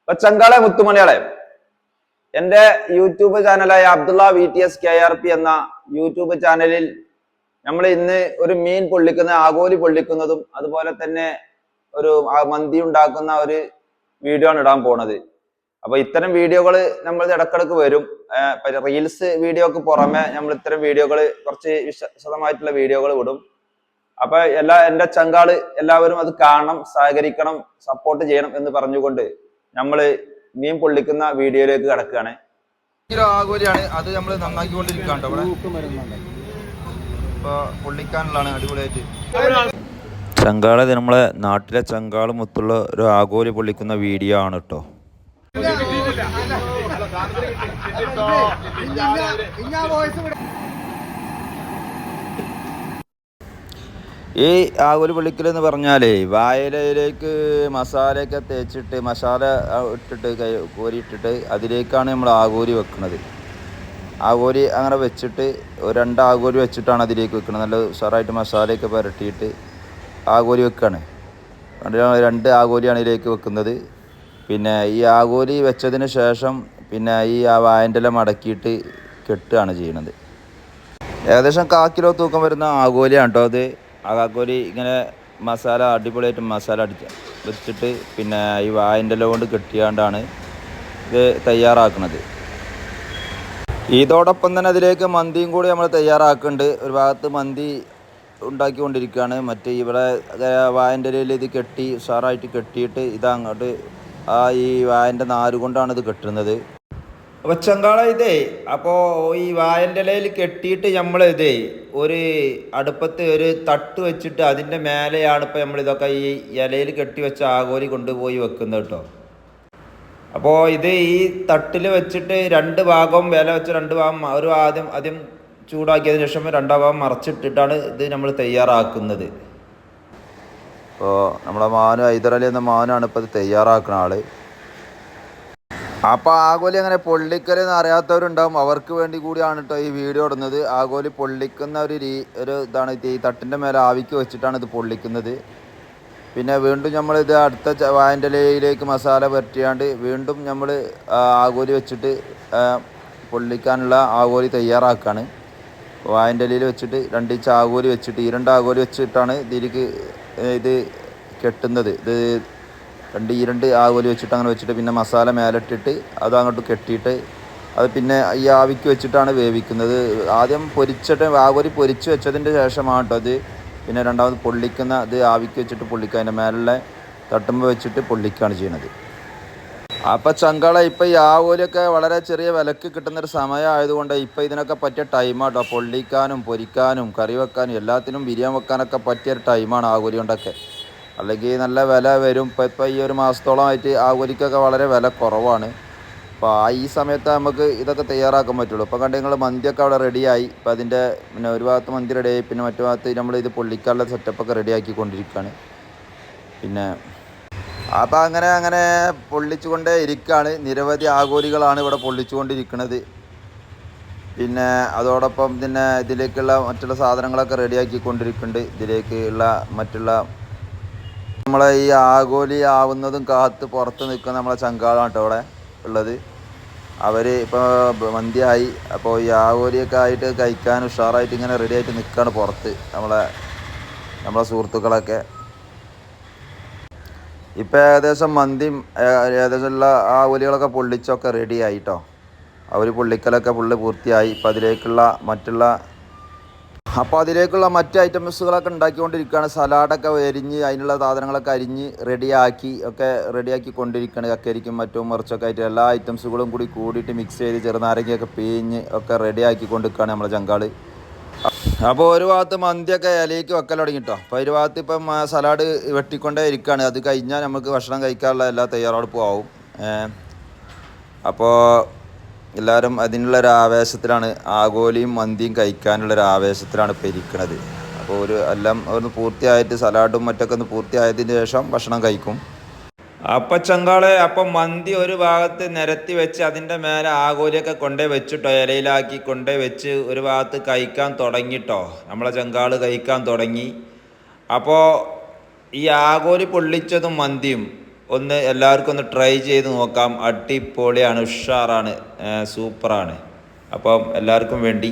അപ്പൊ ചങ്കാളെ മുത്തുമണിയാളെ എന്റെ YouTube ചാനലായ Abdulla VTS KRP എന്ന യൂട്യൂബ് ചാനലിൽ നമ്മൾ ഇന്ന് ഒരു മീൻ പൊള്ളിക്കുന്ന ആഗോലി പൊള്ളിക്കുന്നതും അതുപോലെ തന്നെ ഒരു മന്തി ഉണ്ടാക്കുന്ന ഒരു വീഡിയോ ആണ് ഇടാൻ പോണത്. അപ്പൊ ഇത്തരം വീഡിയോകൾ നമ്മൾ ഇടക്കിടക്ക് വരും. റീൽസ് വീഡിയോക്ക് പുറമെ നമ്മൾ ഇത്തരം വീഡിയോകൾ കുറച്ച് വിശദമായിട്ടുള്ള വീഡിയോകൾ വിടും. അപ്പൊ എന്റെ ചങ്കാള് എല്ലാവരും അത് കാണണം, സഹകരിക്കണം, സപ്പോർട്ട് ചെയ്യണം എന്ന് പറഞ്ഞുകൊണ്ട് നമ്മള് മീൻ പൊള്ളിക്കുന്ന വീഡിയോയിലേക്ക് കടക്കുകയാണ്. ആഗോലിയാണ് അത് നമ്മൾ നന്നാക്കിക്കൊണ്ടിരിക്കാണ്ടോ ഇവിടെ ഇപ്പൊ പൊള്ളിക്കാനുള്ളതാണ് അടിപൊളിയായിട്ട്. ചങ്കാള് നമ്മളെ നാട്ടിലെ ചങ്കാള് മുത്തുള്ള ഒരു ആഗോലി പൊള്ളിക്കുന്ന വീഡിയോ ആണ് കേട്ടോ. ഈ ആഗോലി പൊള്ളിക്കൽ എന്ന് പറഞ്ഞാലേ വാഴയിലേക്ക് മസാലയൊക്കെ തേച്ചിട്ട് മസാല ഇട്ടിട്ട് കോരിയിട്ടിട്ട് അതിലേക്കാണ് നമ്മൾ ആഗോലി വെക്കുന്നത്. ആഗോലി അങ്ങനെ വെച്ചിട്ട് രണ്ട് ആഗോലി വെച്ചിട്ടാണ് അതിലേക്ക് വെക്കുന്നത്. നല്ല ഉഷാറായിട്ട് മസാലയൊക്കെ പുരട്ടിയിട്ട് ആഗോലി വെക്കുകയാണ്. രണ്ട് ആഗോലിയാണ് ഇതിലേക്ക് വെക്കുന്നത്. പിന്നെ ഈ ആഗോലി വെച്ചതിന് ശേഷം പിന്നെ ഈ വാഴൻ്റെ ഇല മടക്കിയിട്ട് കെട്ടുകയാണ് ചെയ്യുന്നത്. ഏകദേശം 1/4 കിലോ തൂക്കം വരുന്ന ആഗോലിയാണ് കേട്ടോ അത്. ആഗോലി ഇങ്ങനെ മസാല അടിപൊളിയായിട്ട് മസാല വെച്ചിട്ട് പിന്നെ ഈ വാഴൻ്റെ ഇല കൊണ്ട് കെട്ടിയാണ്ടാണ് ഇത് തയ്യാറാക്കുന്നത്. ഇതോടൊപ്പം തന്നെ അതിലേക്ക് മന്തിയും കൂടി നമ്മൾ തയ്യാറാക്കുന്നുണ്ട്. ഒരു ഭാഗത്ത് മന്തി ഉണ്ടാക്കിക്കൊണ്ടിരിക്കുകയാണ്. മറ്റേ ഇവിടെ വാഴൻ്റെ ഇലയിൽ ഇത് കെട്ടി ഉഷാറായിട്ട് കെട്ടിയിട്ട് ഇതങ്ങോട്ട് ഈ വാഴൻ്റെ നാര് കൊണ്ടാണ് ഇത് കെട്ടുന്നത്. അപ്പോൾ ചങ്കാള ഇതേ അപ്പോൾ ഈ വാഴൻ്റെ ഇലയിൽ കെട്ടിയിട്ട് നമ്മൾ ഇതേ ഒരു അടുപ്പത്ത് ഒരു തട്ട് വെച്ചിട്ട് അതിൻ്റെ മേലെയാണ് ഇപ്പോൾ നമ്മളിതൊക്കെ ഈ ഇലയിൽ കെട്ടി വെച്ച ആഗോലി കൊണ്ടുപോയി വെക്കുന്നത് കേട്ടോ. അപ്പോൾ ഇത് ഈ തട്ടിൽ വെച്ചിട്ട് 2 ഭാഗം വില വെച്ച് 2 ഭാഗം ഒരു ആദ്യം ചൂടാക്കിയതിന് ശേഷം 2 ഭാഗം മറച്ചിട്ടിട്ടാണ് ഇത് നമ്മൾ തയ്യാറാക്കുന്നത്. അപ്പോൾ നമ്മളെ ഹൈദരലി എന്ന മാനാണ് ഇപ്പോൾ ഇത് തയ്യാറാക്കുന്ന ആള്. അപ്പോൾ ആഗോലി അങ്ങനെ പൊള്ളിക്കൽ എന്ന് അറിയാത്തവരുണ്ടാവും, അവർക്ക് വേണ്ടി കൂടിയാണ് കേട്ടോ ഈ വീഡിയോ ഇടുന്നത്. ആഗോലി പൊള്ളിക്കുന്ന ഒരു ഇതാണ്. ഈ തട്ടിൻ്റെ മേലെ ആവിക്ക് വെച്ചിട്ടാണ് ഇത് പൊള്ളിക്കുന്നത്. പിന്നെ വീണ്ടും നമ്മളിത് അടുത്ത വാഴൻ്റെ ഇലയിലേക്ക് മസാല പുരട്ടിയാണ്ട് വീണ്ടും നമ്മൾ ആഗോലി വെച്ചിട്ട് പൊള്ളിക്കാനുള്ള ആഗോലി തയ്യാറാക്കുകയാണ്. വാഴൻ്റെ ഇലയിൽ വെച്ചിട്ട് 2 ഇഞ്ച് ആഗോലി വെച്ചിട്ട് ഈ 2 ആഗോലി വെച്ചിട്ടാണ് ഇതിലേക്ക് ഇത് കെട്ടുന്നത്. ഇത് 2 ആഗോലി വെച്ചിട്ട് അങ്ങനെ വെച്ചിട്ട് പിന്നെ മസാല മേലിട്ടിട്ട് അത് അങ്ങോട്ട് കെട്ടിയിട്ട് അത് പിന്നെ ഈ ആവിക്ക് വെച്ചിട്ടാണ് വേവിക്കുന്നത്. ആദ്യം ആഗോലി പൊരിച്ച് വെച്ചതിൻ്റെ ശേഷമാണ് കേട്ടോ അത് പിന്നെ രണ്ടാമത് പൊള്ളിക്കുന്ന ഇത് ആവിക്ക് വെച്ചിട്ട് പൊള്ളിക്കുക. അതിൻ്റെ മേലെ തട്ടുമ്പോൾ വെച്ചിട്ട് പൊള്ളിക്കുകയാണ് ചെയ്യുന്നത്. അപ്പോൾ ചങ്കാള ഇപ്പോൾ ഈ ആഗോലിയൊക്കെ വളരെ ചെറിയ വിലക്ക് കിട്ടുന്നൊരു സമയമായതുകൊണ്ട് ഇപ്പോൾ ഇതിനൊക്കെ പറ്റിയ ടൈമാണ് കേട്ടോ. പൊള്ളിക്കാനും പൊരിക്കാനും കറി വെക്കാനും എല്ലാത്തിനും ബിരിയാണി വെക്കാനൊക്കെ പറ്റിയൊരു ടൈമാണ് ആഗോലി കൊണ്ടൊക്കെ. അല്ലെങ്കിൽ നല്ല വില വരും. ഇപ്പോൾ ഈ ഒരു മാസത്തോളമായിട്ട് ആഗോലിക്കൊക്കെ വളരെ വില കുറവാണ്. അപ്പോൾ ഈ സമയത്ത് നമുക്ക് ഇതൊക്കെ തയ്യാറാക്കാൻ പറ്റുള്ളൂ. ഇപ്പോൾ കണ്ട് നിങ്ങൾ മന്തിയൊക്കെ അവിടെ റെഡിയായി. ഇപ്പോൾ അതിൻ്റെ പിന്നെ ഒരു ഭാഗത്ത് മന്തി റെഡിയായി, പിന്നെ മറ്റു ഭാഗത്ത് നമ്മൾ ഇത് പൊള്ളിക്കാനുള്ള സെറ്റപ്പൊക്കെ റെഡിയാക്കിക്കൊണ്ടിരിക്കുകയാണ്. പിന്നെ അപ്പോൾ അങ്ങനെ പൊള്ളിച്ചു കൊണ്ടേ ഇരിക്കുകയാണ്. നിരവധി ആഗോലികളാണ് ഇവിടെ പൊള്ളിച്ചുകൊണ്ടിരിക്കുന്നത്. പിന്നെ അതോടൊപ്പം പിന്നെ ഇതിലേക്കുള്ള മറ്റുള്ള സാധനങ്ങളൊക്കെ റെഡിയാക്കിക്കൊണ്ടിരിക്കുന്നുണ്ട്. ഇതിലേക്കുള്ള മറ്റുള്ള നമ്മളെ ഈ ആഗോലി ആവുന്നതും കാത്ത് പുറത്ത് നിൽക്കുന്ന നമ്മളെ ചങ്കാളാണ് കേട്ടോ ഇവിടെ ഉള്ളത്. അവർ ഇപ്പോൾ മന്തിയായി. അപ്പോൾ ഈ ആഗോലിയൊക്കെ ആയിട്ട് കഴിക്കാൻ ഉഷാറായിട്ട് ഇങ്ങനെ റെഡി ആയിട്ട് നിൽക്കുകയാണ് പുറത്ത് നമ്മളെ സുഹൃത്തുക്കളൊക്കെ. ഇപ്പോൾ ഏകദേശം മന്തിയും ഏകദേശമുള്ള ആഗോലികളൊക്കെ പൊള്ളിച്ചൊക്കെ റെഡി ആയിട്ടോ. അവർ പൊള്ളിക്കലൊക്കെ പൂർത്തിയായി. ഇപ്പോൾ അതിലേക്കുള്ള മറ്റ് ഐറ്റംസുകളൊക്കെ ഉണ്ടാക്കിക്കൊണ്ടിരിക്കുകയാണ്. സലാഡൊക്കെ എരിഞ്ഞ് അതിനുള്ള സാധനങ്ങളൊക്കെ അരിഞ്ഞ് റെഡിയാക്കി കൊണ്ടിരിക്കുകയാണ്. കക്കരിക്കും മറ്റും മറിച്ചൊക്കെ ആയിട്ട് എല്ലാ ഐറ്റംസുകളും കൂടിയിട്ട് മിക്സ് ചെയ്ത് ചെറുനാരങ്ങയൊക്കെ പിഴിഞ്ഞ് ഒക്കെ റെഡിയാക്കി കൊണ്ടിരിക്കുകയാണ് നമ്മളെ ചങ്കാള്. അപ്പോൾ ഒരു ഭാഗത്ത് മന്തിയൊക്കെ ഇലയ്ക്ക് വെക്കൽ തുടങ്ങിട്ടോ. അപ്പോൾ ഒരു ഭാഗത്ത് ഇപ്പം സലാഡ് വെട്ടിക്കൊണ്ടേ ഇരിക്കുകയാണ്. അത് കഴിഞ്ഞാൽ നമുക്ക് ഭക്ഷണം കഴിക്കാനുള്ള എല്ലാ തയ്യാറെടുപ്പും ആവും. അപ്പോൾ എല്ലാവരും അതിനുള്ളൊരു ആവേശത്തിലാണ്, ആഗോലിയും മന്തിയും കഴിക്കാനുള്ളൊരു ആവേശത്തിലാണ് ഇപ്പോൾ ഇരിക്കുന്നത്. അപ്പോൾ എല്ലാം ഒന്ന് പൂർത്തിയായിട്ട് സലാഡും മറ്റൊക്കെ ഒന്ന് പൂർത്തിയായതിന് ശേഷം ഭക്ഷണം കഴിക്കും. അപ്പം ചങ്കാളെ അപ്പം മന്തി ഒരു ഭാഗത്ത് നിരത്തി വെച്ച് അതിൻ്റെ മേലെ ആഗോലിയൊക്കെ കൊണ്ടേ വെച്ചിട്ടോ, ഇലയിലാക്കി കൊണ്ടേ വെച്ച് ഒരു ഭാഗത്ത് കഴിക്കാൻ തുടങ്ങിട്ടോ. നമ്മളെ ചങ്കാള് കഴിക്കാൻ തുടങ്ങി. അപ്പോൾ ഈ ആഗോലി പൊള്ളിച്ചതും മന്തിയും ഒന്ന് എല്ലാവർക്കും ഒന്ന് ട്രൈ ചെയ്ത് നോക്കാം. അടിപൊളിയാണ്, ഉഷാറാണ്, സൂപ്പറാണ്. അപ്പം എല്ലാവർക്കും വേണ്ടി